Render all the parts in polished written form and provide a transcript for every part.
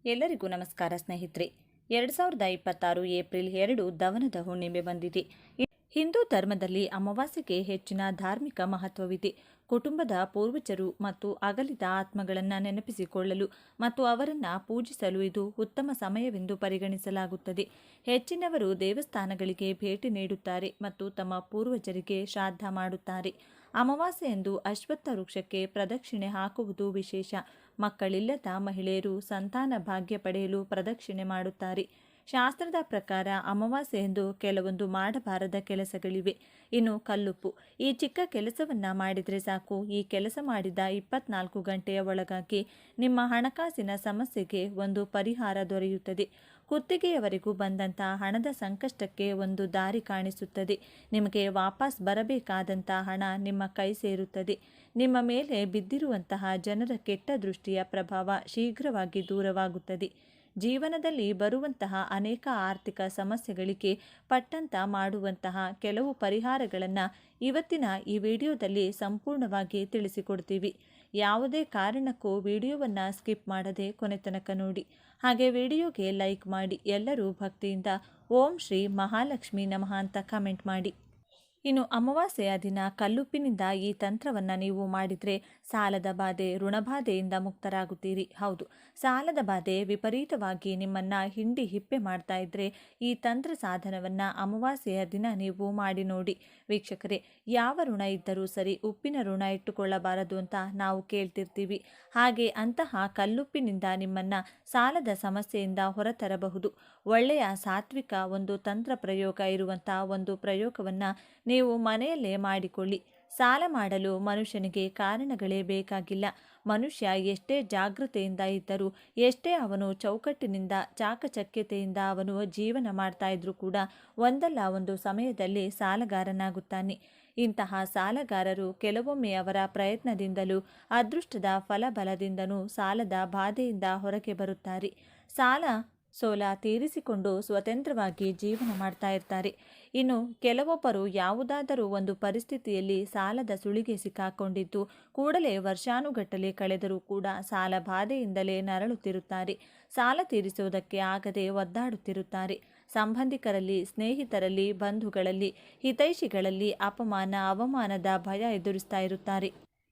ಎಲ್ಲರಿಗೂ ನಮಸ್ಕಾರ ಸ್ನೇಹಿತರೆ. 2026 ಏಪ್ರಿಲ್ 2 ದವನದ ಹುಣ್ಣಿಮೆ ಬಂದಿದೆ. ಹಿಂದೂ ಧರ್ಮದಲ್ಲಿ ಅಮಾವಾಸ್ಯೆಗೆ ಹೆಚ್ಚಿನ ಧಾರ್ಮಿಕ ಮಹತ್ವವಿದೆ. ಕುಟುಂಬದ ಪೂರ್ವಜರು ಮತ್ತು ಅಗಲಿದ ಆತ್ಮಗಳನ್ನು ನೆನಪಿಸಿಕೊಳ್ಳಲು ಮತ್ತು ಅವರನ್ನು ಪೂಜಿಸಲು ಇದು ಉತ್ತಮ ಸಮಯವೆಂದು ಪರಿಗಣಿಸಲಾಗುತ್ತದೆ. ಹೆಚ್ಚಿನವರು ದೇವಸ್ಥಾನಗಳಿಗೆ ಭೇಟಿ ನೀಡುತ್ತಾರೆ ಮತ್ತು ತಮ್ಮ ಪೂರ್ವಜರಿಗೆ ಶ್ರಾದ್ದ ಮಾಡುತ್ತಾರೆ. ಅಮಾವಾಸ್ಯೆಯಂದು ಅಶ್ವತ್ಥ ವೃಕ್ಷಕ್ಕೆ ಪ್ರದಕ್ಷಿಣೆ ಹಾಕುವುದು ವಿಶೇಷ. ಮಕ್ಕಳಿಲ್ಲದ ಮಹಿಳೆಯರು ಸಂತಾನ ಭಾಗ್ಯ ಪಡೆಯಲು ಪ್ರದಕ್ಷಿಣೆ ಮಾಡುತ್ತಾರೆ. ಶಾಸ್ತ್ರದ ಪ್ರಕಾರ ಅಮಾವಾಸ್ಯೆಯಂದು ಕೆಲವೊಂದು ಮಾಡಬಾರದ ಕೆಲಸಗಳಿವೆ. ಇನ್ನು ಕಲ್ಲುಪ್ಪು, ಈ ಚಿಕ್ಕ ಕೆಲಸವನ್ನ ಮಾಡಿದರೆ ಸಾಕು. ಈ ಕೆಲಸ ಮಾಡಿದ 24 ಗಂಟೆಯ ಒಳಗಾಗಿ ನಿಮ್ಮ ಹಣಕಾಸಿನ ಸಮಸ್ಯೆಗೆ ಒಂದು ಪರಿಹಾರ ದೊರೆಯುತ್ತದೆ. ಕುತ್ತಿಗೆಯವರೆಗೂ ಬಂದಂಥ ಹಣದ ಸಂಕಷ್ಟಕ್ಕೆ ಒಂದು ದಾರಿ ಕಾಣಿಸುತ್ತದೆ. ನಿಮಗೆ ವಾಪಸ್ ಬರಬೇಕಾದಂಥ ಹಣ ನಿಮ್ಮ ಕೈ ಸೇರುತ್ತದೆ. ನಿಮ್ಮ ಮೇಲೆ ಬಿದ್ದಿರುವಂತಹ ಜನರ ಕೆಟ್ಟ ದೃಷ್ಟಿಯ ಪ್ರಭಾವ ಶೀಘ್ರವಾಗಿ ದೂರವಾಗುತ್ತದೆ. ಜೀವನದಲ್ಲಿ ಬರುವಂತಹ ಅನೇಕ ಆರ್ಥಿಕ ಸಮಸ್ಯೆಗಳಿಗೆ ಪಟ್ಟಂತ ಮಾಡುವಂತಹ ಕೆಲವು ಪರಿಹಾರಗಳನ್ನು ಇವತ್ತಿನ ಈ ವಿಡಿಯೋದಲ್ಲಿ ಸಂಪೂರ್ಣವಾಗಿ ತಿಳಿಸಿಕೊಡ್ತೀವಿ. ಯಾವುದೇ ಕಾರಣಕ್ಕೂ ವಿಡಿಯೋವನ್ನು ಸ್ಕಿಪ್ ಮಾಡದೆ ಕೊನೆ ತನಕ ನೋಡಿ. ಹಾಗೆ ವಿಡಿಯೋಗೆ ಲೈಕ್ ಮಾಡಿ. ಎಲ್ಲರೂ ಭಕ್ತಿಯಿಂದ ಓಂ ಶ್ರೀ ಮಹಾಲಕ್ಷ್ಮಿ ನಮಃ ಅಂತ ಕಮೆಂಟ್ ಮಾಡಿ. ಇನ್ನು ಅಮಾವಾಸ್ಯೆಯ ದಿನ ಕಲ್ಲುಪ್ಪಿನಿಂದ ಈ ತಂತ್ರವನ್ನು ನೀವು ಮಾಡಿದರೆ ಸಾಲದ ಬಾಧೆ, ಋಣಬಾಧೆಯಿಂದ ಮುಕ್ತರಾಗುತ್ತೀರಿ. ಹೌದು, ಸಾಲದ ಬಾಧೆ ವಿಪರೀತವಾಗಿ ನಿಮ್ಮನ್ನು ಹಿಂಡಿ ಹಿಪ್ಪೆ ಮಾಡ್ತಾ ಇದ್ದರೆ ಈ ತಂತ್ರ ಸಾಧನವನ್ನು ಅಮಾವಾಸ್ಯೆಯ ದಿನ ನೀವು ಮಾಡಿ ನೋಡಿ. ವೀಕ್ಷಕರೇ, ಯಾವ ಋಣ ಇದ್ದರೂ ಸರಿ ಉಪ್ಪಿನ ಋಣ ಇಟ್ಟುಕೊಳ್ಳಬಾರದು ಅಂತ ನಾವು ಕೇಳ್ತಿರ್ತೀವಿ. ಹಾಗೆ ಅಂತಹ ಕಲ್ಲುಪ್ಪಿನಿಂದ ನಿಮ್ಮನ್ನು ಸಾಲದ ಸಮಸ್ಯೆಯಿಂದ ಹೊರತರಬಹುದು. ಒಳ್ಳೆಯ ಸಾತ್ವಿಕ ಒಂದು ತಂತ್ರ ಪ್ರಯೋಗ ಇರುವಂಥ ಒಂದು ಪ್ರಯೋಗವನ್ನು ನೀವು ಮನೆಯಲ್ಲೇ ಮಾಡಿಕೊಳ್ಳಿ. ಸಾಲ ಮಾಡಲು ಮನುಷ್ಯನಿಗೆ ಕಾರಣಗಳೇ ಬೇಕಾಗಿಲ್ಲ. ಮನುಷ್ಯ ಎಷ್ಟೇ ಜಾಗೃತೆಯಿಂದ ಇದ್ದರೂ, ಎಷ್ಟೇ ಅವನು ಚೌಕಟ್ಟಿನಿಂದ ಚಾಕಚಕ್ಯತೆಯಿಂದ ಅವನು ಜೀವನ ಮಾಡ್ತಾ ಇದ್ರೂ ಕೂಡ ಒಂದಲ್ಲ ಒಂದು ಸಮಯದಲ್ಲಿ ಸಾಲಗಾರನಾಗುತ್ತಾನೆ. ಇಂತಹ ಸಾಲಗಾರರು ಕೆಲವೊಮ್ಮೆ ಅವರ ಪ್ರಯತ್ನದಿಂದಲೂ ಅದೃಷ್ಟದ ಫಲಬಲದಿಂದನೂ ಸಾಲದ ಬಾಧೆಯಿಂದ ಹೊರಗೆ ಬರುತ್ತಾರೆ. ಸಾಲ ಸೋಲ ತೀರಿಸಿಕೊಂಡು ಸ್ವತಂತ್ರವಾಗಿ ಜೀವನ ಮಾಡ್ತಾ ಇರ್ತಾರೆ. ಇನ್ನು ಕೆಲವೊಬ್ಬರು ಯಾವುದಾದರೂ ಒಂದು ಪರಿಸ್ಥಿತಿಯಲ್ಲಿ ಸಾಲದ ಸುಳಿಗೆ ಸಿಕ್ಕಾಕೊಂಡಿದ್ದು ಕೂಡಲೇ ವರ್ಷಾನುಗಟ್ಟಲೆ ಕಳೆದರೂ ಕೂಡ ಸಾಲ ಬಾಧೆಯಿಂದಲೇ ನರಳುತ್ತಿರುತ್ತಾರೆ. ಸಾಲ ತೀರಿಸುವುದಕ್ಕೆ ಆಗದೆ ಒದ್ದಾಡುತ್ತಿರುತ್ತಾರೆ. ಸಂಬಂಧಿಕರಲ್ಲಿ, ಸ್ನೇಹಿತರಲ್ಲಿ, ಬಂಧುಗಳಲ್ಲಿ, ಹಿತೈಷಿಗಳಲ್ಲಿ ಅಪಮಾನ, ಅವಮಾನದ ಭಯ ಎದುರಿಸ್ತಾ ಇರುತ್ತಾರೆ.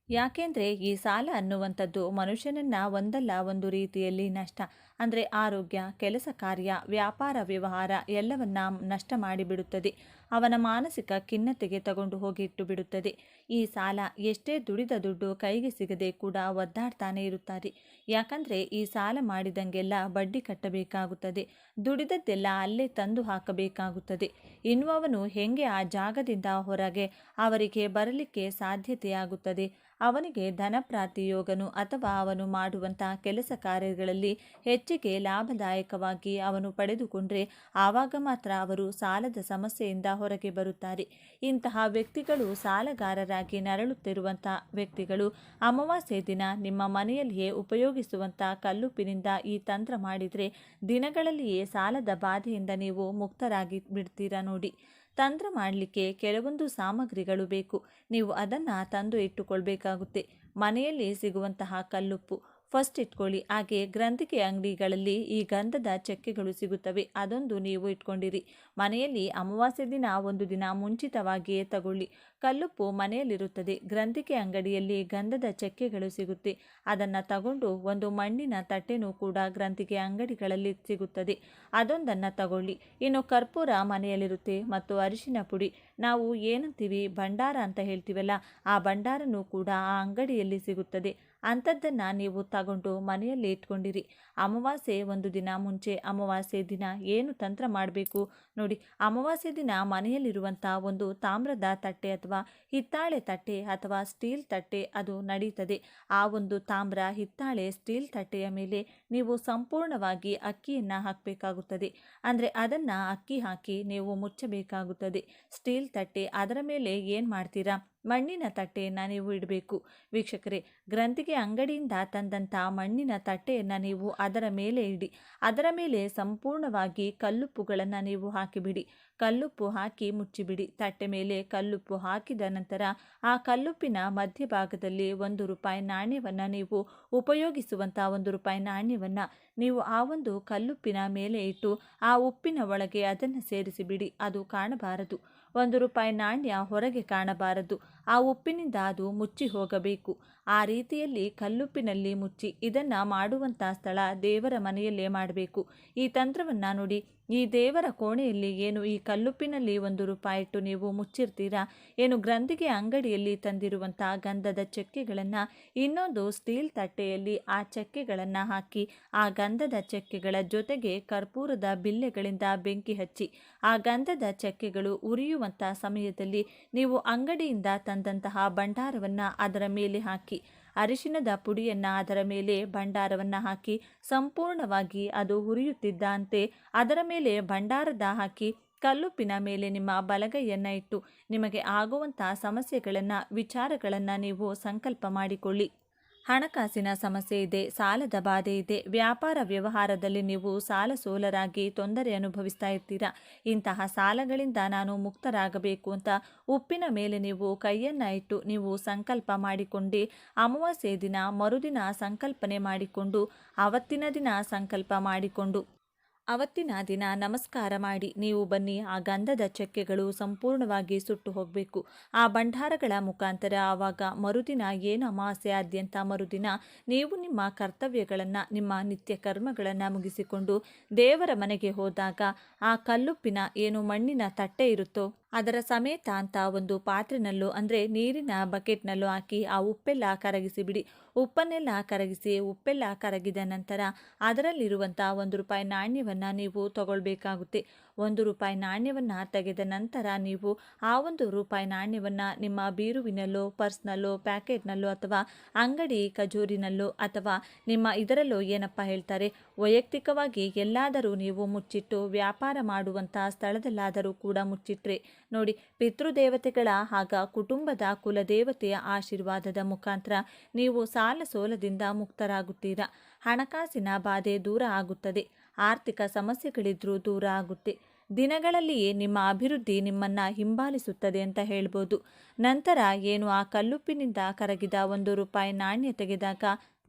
ಯಾಕೆಂದರೆ ಈ ಸಾಲ ಅನ್ನುವಂಥದ್ದು ಮನುಷ್ಯನನ್ನು ಒಂದಲ್ಲ ಒಂದು ರೀತಿಯಲ್ಲಿ ನಷ್ಟ, ಅಂದರೆ ಆರೋಗ್ಯ, ಕೆಲಸ ಕಾರ್ಯ, ವ್ಯಾಪಾರ ವ್ಯವಹಾರ ಎಲ್ಲವನ್ನ ನಷ್ಟ ಮಾಡಿಬಿಡುತ್ತದೆ. ಅವನ ಮಾನಸಿಕ ಖಿನ್ನತೆಗೆ ತಗೊಂಡು ಹೋಗಿ ಇಟ್ಟು ಬಿಡುತ್ತದೆ. ಈ ಸಾಲ ಎಷ್ಟೇ ದುಡಿದ ದುಡ್ಡು ಕೈಗೆ ಸಿಗದೆ ಕೂಡ ಒದ್ದಾಡ್ತಾನೆ ಇರುತ್ತಾರೆ. ಯಾಕಂದರೆ ಈ ಸಾಲ ಮಾಡಿದಂಗೆಲ್ಲ ಬಡ್ಡಿ ಕಟ್ಟಬೇಕಾಗುತ್ತದೆ. ದುಡಿದದ್ದೆಲ್ಲ ಅಲ್ಲೇ ತಂದು ಹಾಕಬೇಕಾಗುತ್ತದೆ. ಇನ್ನು ಅವನು ಹೆಂಗೆ ಆ ಜಾಗದಿಂದ ಹೊರಗೆ ಅವರಿಗೆ ಬರಲಿಕ್ಕೆ ಸಾಧ್ಯತೆಯಾಗುತ್ತದೆ? ಅವನಿಗೆ ಧನಪ್ರಾಪ್ತಿ ಯೋಗನು ಅಥವಾ ಅವನು ಮಾಡುವಂಥ ಕೆಲಸ ಕಾರ್ಯಗಳಲ್ಲಿ ಹೆಚ್ಚಿಗೆ ಲಾಭದಾಯಕವಾಗಿ ಅವನು ಪಡೆದುಕೊಂಡ್ರೆ ಆವಾಗ ಮಾತ್ರ ಅವರು ಸಾಲದ ಸಮಸ್ಯೆಯಿಂದ ಹೊರಗೆ ಬರುತ್ತಾರೆ. ಇಂತಹ ವ್ಯಕ್ತಿಗಳು, ಸಾಲಗಾರರಾಗಿ ನರಳುತ್ತಿರುವಂಥ ವ್ಯಕ್ತಿಗಳು ಅಮಾವಾಸ್ಯೆ ದಿನ ನಿಮ್ಮ ಮನೆಯಲ್ಲಿಯೇ ಉಪಯೋಗಿಸುವಂಥ ಕಲ್ಲುಪ್ಪಿನಿಂದ ಈ ತಂತ್ರ ಮಾಡಿದರೆ ದಿನಗಳಲ್ಲಿಯೇ ಸಾಲದ ಬಾಧೆಯಿಂದ ನೀವು ಮುಕ್ತರಾಗಿ ಬಿಡ್ತೀರಾ ನೋಡಿ. ತಂತ್ರ ಮಾಡಲಿಕ್ಕೆ ಕೆಲವೊಂದು ಸಾಮಗ್ರಿಗಳು ಬೇಕು. ನೀವು ಅದನ್ನು ತಂದು ಇಟ್ಟುಕೊಳ್ಬೇಕಾಗುತ್ತೆ. ಮನೆಯಲ್ಲಿ ಸಿಗುವಂತಹ ಕಲ್ಲುಪ್ಪು ಫಸ್ಟ್ ಇಟ್ಕೊಳ್ಳಿ. ಹಾಗೆ ಗ್ರಂಥಿಗೆ ಅಂಗಡಿಗಳಲ್ಲಿ ಈ ಗಂಧದ ಚಕ್ಕೆಗಳು ಸಿಗುತ್ತವೆ, ಅದೊಂದು ನೀವು ಇಟ್ಕೊಂಡಿರಿ. ಮನೆಯಲ್ಲಿ ಅಮಾವಾಸ್ಯೆ ದಿನ ಒಂದು ದಿನ ಮುಂಚಿತವಾಗಿಯೇ ತಗೊಳ್ಳಿ. ಕಲ್ಲುಪ್ಪು ಮನೆಯಲ್ಲಿರುತ್ತದೆ. ಗ್ರಂಥಿಗೆ ಅಂಗಡಿಯಲ್ಲಿ ಗಂಧದ ಚಕ್ಕೆಗಳು ಸಿಗುತ್ತೆ, ಅದನ್ನು ತಗೊಂಡು ಒಂದು ಮಣ್ಣಿನ ತಟ್ಟೆನೂ ಕೂಡ ಗ್ರಂಥಿಗೆ ಅಂಗಡಿಗಳಲ್ಲಿ ಸಿಗುತ್ತದೆ, ಅದೊಂದನ್ನು ತಗೊಳ್ಳಿ. ಇನ್ನು ಕರ್ಪೂರ ಮನೆಯಲ್ಲಿರುತ್ತೆ ಮತ್ತು ಅರಿಶಿನ ಪುಡಿ, ನಾವು ಏನಂತೀವಿ ಭಂಡಾರ ಅಂತ ಹೇಳ್ತೀವಲ್ಲ, ಆ ಭಂಡಾರನೂ ಕೂಡ ಆ ಅಂಗಡಿಯಲ್ಲಿ ಸಿಗುತ್ತದೆ. ಅಂಥದ್ದನ್ನು ನೀವು ತಗೊಂಡು ಮನೆಯಲ್ಲಿ ಇಟ್ಕೊಂಡಿರಿ. ಅಮಾವಾಸ್ಯೆ ಒಂದು ದಿನ ಮುಂಚೆ ಅಮಾವಾಸ್ಯೆ ದಿನ ಏನು ತಂತ್ರ ಮಾಡಬೇಕು ನೋಡಿ. ಅಮಾವಾಸ್ಯೆ ದಿನ ಮನೆಯಲ್ಲಿರುವಂಥ ಒಂದು ತಾಮ್ರದ ತಟ್ಟೆ ಅಥವಾ ಹಿತ್ತಾಳೆ ತಟ್ಟೆ ಅಥವಾ ಸ್ಟೀಲ್ ತಟ್ಟೆ ಅದು ನಡೀತದೆ. ಆ ಒಂದು ತಾಮ್ರ, ಹಿತ್ತಾಳೆ, ಸ್ಟೀಲ್ ತಟ್ಟೆಯ ಮೇಲೆ ನೀವು ಸಂಪೂರ್ಣವಾಗಿ ಅಕ್ಕಿಯನ್ನು ಹಾಕಬೇಕಾಗುತ್ತದೆ. ಅಂದರೆ ಅದನ್ನು ಅಕ್ಕಿ ಹಾಕಿ ನೀವು ಮುಚ್ಚಬೇಕಾಗುತ್ತದೆ. ಸ್ಟೀಲ್ ತಟ್ಟೆ ಅದರ ಮೇಲೆ ಏನು ಮಾಡ್ತೀರಾ, ಮಣ್ಣಿನ ತಟ್ಟೆಯನ್ನು ನೀವು ಇಡಬೇಕು. ವೀಕ್ಷಕರೇ, ಗ್ರಂಥಿಗೆ ಅಂಗಡಿಯಿಂದ ತಂದಂಥ ಮಣ್ಣಿನ ತಟ್ಟೆಯನ್ನು ನೀವು ಅದರ ಮೇಲೆ ಇಡಿ. ಅದರ ಮೇಲೆ ಸಂಪೂರ್ಣವಾಗಿ ಕಲ್ಲುಪ್ಪುಗಳನ್ನು ನೀವು ಹಾಕಿಬಿಡಿ. ಕಲ್ಲುಪ್ಪು ಹಾಕಿ ಮುಚ್ಚಿಬಿಡಿ. ತಟ್ಟೆ ಮೇಲೆ ಕಲ್ಲುಪ್ಪು ಹಾಕಿದ ನಂತರ ಆ ಕಲ್ಲುಪ್ಪಿನ ಮಧ್ಯಭಾಗದಲ್ಲಿ ₹1 ನಾಣ್ಯವನ್ನು ನೀವು ಉಪಯೋಗಿಸುವಂಥ ₹1 ನಾಣ್ಯವನ್ನು ನೀವು ಆ ಒಂದು ಕಲ್ಲುಪ್ಪಿನ ಮೇಲೆ ಇಟ್ಟು ಆ ಉಪ್ಪಿನ ಒಳಗೆ ಅದನ್ನು ಸೇರಿಸಿಬಿಡಿ. ಅದು ಕಾಣಬಾರದು. ₹1 ನಾಣ್ಯ ಹೊರಗೆ ಕಾಣಬಾರದು. ಆ ಉಪ್ಪಿನಿಂದ ಅದು ಮುಚ್ಚಿ ಹೋಗಬೇಕು. ಆ ರೀತಿಯಲ್ಲಿ ಕಲ್ಲುಪ್ಪಿನಲ್ಲಿ ಮುಚ್ಚಿ ಇದನ್ನು ಮಾಡುವಂಥ ಸ್ಥಳ ದೇವರ ಮನೆಯಲ್ಲೇ ಮಾಡಬೇಕು. ಈ ತಂತ್ರವನ್ನು ನೋಡಿ, ಈ ದೇವರ ಕೋಣೆಯಲ್ಲಿ ಏನು ಈ ಕಲ್ಲುಪ್ಪಿನಲ್ಲಿ ₹1 ಇಟ್ಟು ನೀವು ಮುಚ್ಚಿರ್ತೀರಾ, ಏನು ಗ್ರಂಥಿಗೆ ಅಂಗಡಿಯಲ್ಲಿ ತಂದಿರುವಂಥ ಗಂಧದ ಚಕ್ಕೆಗಳನ್ನು ಇನ್ನೊಂದು ಸ್ಟೀಲ್ ತಟ್ಟೆಯಲ್ಲಿ ಆ ಚಕ್ಕೆಗಳನ್ನು ಹಾಕಿ ಆ ಗಂಧದ ಚಕ್ಕೆಗಳ ಜೊತೆಗೆ ಕರ್ಪೂರದ ಬಿಲ್ಲೆಗಳಿಂದ ಬೆಂಕಿ ಹಚ್ಚಿ ಆ ಗಂಧದ ಚಕ್ಕೆಗಳು ಉರಿಯುವಂಥ ಸಮಯದಲ್ಲಿ ನೀವು ಅಂಗಡಿಯಿಂದ ತಂದಂತಹ ಭಂಡಾರವನ್ನು ಅದರ ಮೇಲೆ ಹಾಕಿ, ಅರಿಶಿಣದ ಪುಡಿಯನ್ನು ಅದರ ಮೇಲೆ ಭಂಡಾರವನ್ನು ಹಾಕಿ ಸಂಪೂರ್ಣವಾಗಿ ಅದು ಹುರಿಯುತ್ತಿದ್ದಂತೆ ಅದರ ಮೇಲೆ ಭಂಡಾರದ ಹಾಕಿ ಕಲ್ಲುಪ್ಪಿನ ಮೇಲೆ ನಿಮ್ಮ ಬಲಗೈಯನ್ನು ಇಟ್ಟು ನಿಮಗೆ ಆಗುವಂಥ ಸಮಸ್ಯೆಗಳನ್ನು ವಿಚಾರಗಳನ್ನು ನೀವು ಸಂಕಲ್ಪ ಮಾಡಿಕೊಳ್ಳಿ. ಹಣಕಾಸಿನ ಸಮಸ್ಯೆ ಇದೆ, ಸಾಲದ ಬಾಧೆ ಇದೆ, ವ್ಯಾಪಾರ ವ್ಯವಹಾರದಲ್ಲಿ ನೀವು ಸಾಲ ಸೋಲರಾಗಿ ತೊಂದರೆ ಅನುಭವಿಸ್ತಾ ಇರ್ತೀರಾ. ಇಂತಹ ಸಾಲಗಳಿಂದ ನಾನು ಮುಕ್ತರಾಗಬೇಕು ಅಂತ ಉಪ್ಪಿನ ಮೇಲೆ ನೀವು ಕೈಯನ್ನು ಇಟ್ಟು ನೀವು ಸಂಕಲ್ಪ ಮಾಡಿಕೊಂಡು ಅಮಾವಾಸ್ಯೆ ದಿನ ಮರುದಿನ ಸಂಕಲ್ಪನೆ ಮಾಡಿಕೊಂಡು ಅವತ್ತಿನ ದಿನ ಸಂಕಲ್ಪ ಮಾಡಿಕೊಂಡು ಅವತ್ತಿನ ದಿನ ನಮಸ್ಕಾರ ಮಾಡಿ ನೀವು ಬನ್ನಿ. ಆ ಗಂಧದ ಚಕ್ಕೆಗಳು ಸಂಪೂರ್ಣವಾಗಿ ಸುಟ್ಟು ಹೋಗಬೇಕು ಆ ಭಂಡಾರಗಳ ಮುಖಾಂತರ. ಆವಾಗ ಮರುದಿನ ಏನು ಅಮಾವಾಸ್ಯೆಯಾದ್ಯಂತ ಮರುದಿನ ನೀವು ನಿಮ್ಮ ಕರ್ತವ್ಯಗಳನ್ನು, ನಿಮ್ಮ ನಿತ್ಯ ಕರ್ಮಗಳನ್ನು ಮುಗಿಸಿಕೊಂಡು ದೇವರ ಮನೆಗೆ ಹೋದಾಗ ಆ ಕಲ್ಲುಪ್ಪಿನ ಏನು ಮಣ್ಣಿನ ತಟ್ಟೆ ಇರುತ್ತೋ ಅದರ ಸಮೇತ ಅಂತ ಒಂದು ಪಾತ್ರೆನಲ್ಲೋ ಅಂದರೆ ನೀರಿನ ಬಕೆಟ್ನಲ್ಲೋ ಹಾಕಿ ಆ ಉಪ್ಪೆಲ್ಲ ಕರಗಿಸಿಬಿಡಿ. ಉಪ್ಪನ್ನೆಲ್ಲ ಕರಗಿಸಿ ಉಪ್ಪೆಲ್ಲ ಕರಗಿದ ನಂತರ ಅದರಲ್ಲಿರುವಂಥ ₹1 ನಾಣ್ಯವನ್ನು ನೀವು ತಗೊಳ್ಬೇಕಾಗುತ್ತೆ. ₹1 ನಾಣ್ಯವನ್ನು ತೆಗೆದ ನಂತರ ನೀವು ಆ ₹1 ನಾಣ್ಯವನ್ನು ನಿಮ್ಮ ಬೀರುವಿನಲ್ಲೋ, ಪರ್ಸ್ನಲ್ಲೋ, ಪ್ಯಾಕೆಟ್ನಲ್ಲೋ ಅಥವಾ ಅಂಗಡಿ ಕಜೂರಿನಲ್ಲೋ ಅಥವಾ ನಿಮ್ಮ ಇದರಲ್ಲೋ ಏನಪ್ಪ ಹೇಳ್ತಾರೆ ವೈಯಕ್ತಿಕವಾಗಿ ಎಲ್ಲಾದರೂ ನೀವು ಮುಚ್ಚಿಟ್ಟು ವ್ಯಾಪಾರ ಮಾಡುವಂಥ ಸ್ಥಳದಲ್ಲಾದರೂ ಕೂಡ ಮುಚ್ಚಿಟ್ರೆ ನೋಡಿ, ಪಿತೃದೇವತೆಗಳ ಆಗ ಕುಟುಂಬದ ಕುಲದೇವತೆಯ ಆಶೀರ್ವಾದದ ಮುಖಾಂತರ ನೀವು ಸಾಲ ಸೋಲದಿಂದ ಮುಕ್ತರಾಗುತ್ತೀರಾ. ಹಣಕಾಸಿನ ಬಾಧೆ ದೂರ ಆಗುತ್ತದೆ. ಆರ್ಥಿಕ ಸಮಸ್ಯೆಗಳಿದ್ರೂ ದೂರ ಆಗುತ್ತೆ. ದಿನಗಳಲ್ಲಿಯೇ ನಿಮ್ಮ ಅಭಿವೃದ್ಧಿ ನಿಮ್ಮನ್ನು ಹಿಂಬಾಲಿಸುತ್ತದೆ ಅಂತ ಹೇಳ್ಬೋದು. ನಂತರ ಏನು ಆ ಕಲ್ಲುಪ್ಪಿನಿಂದ ಕರಗಿದ ₹1 ನಾಣ್ಯ ತೆಗೆದಾಗ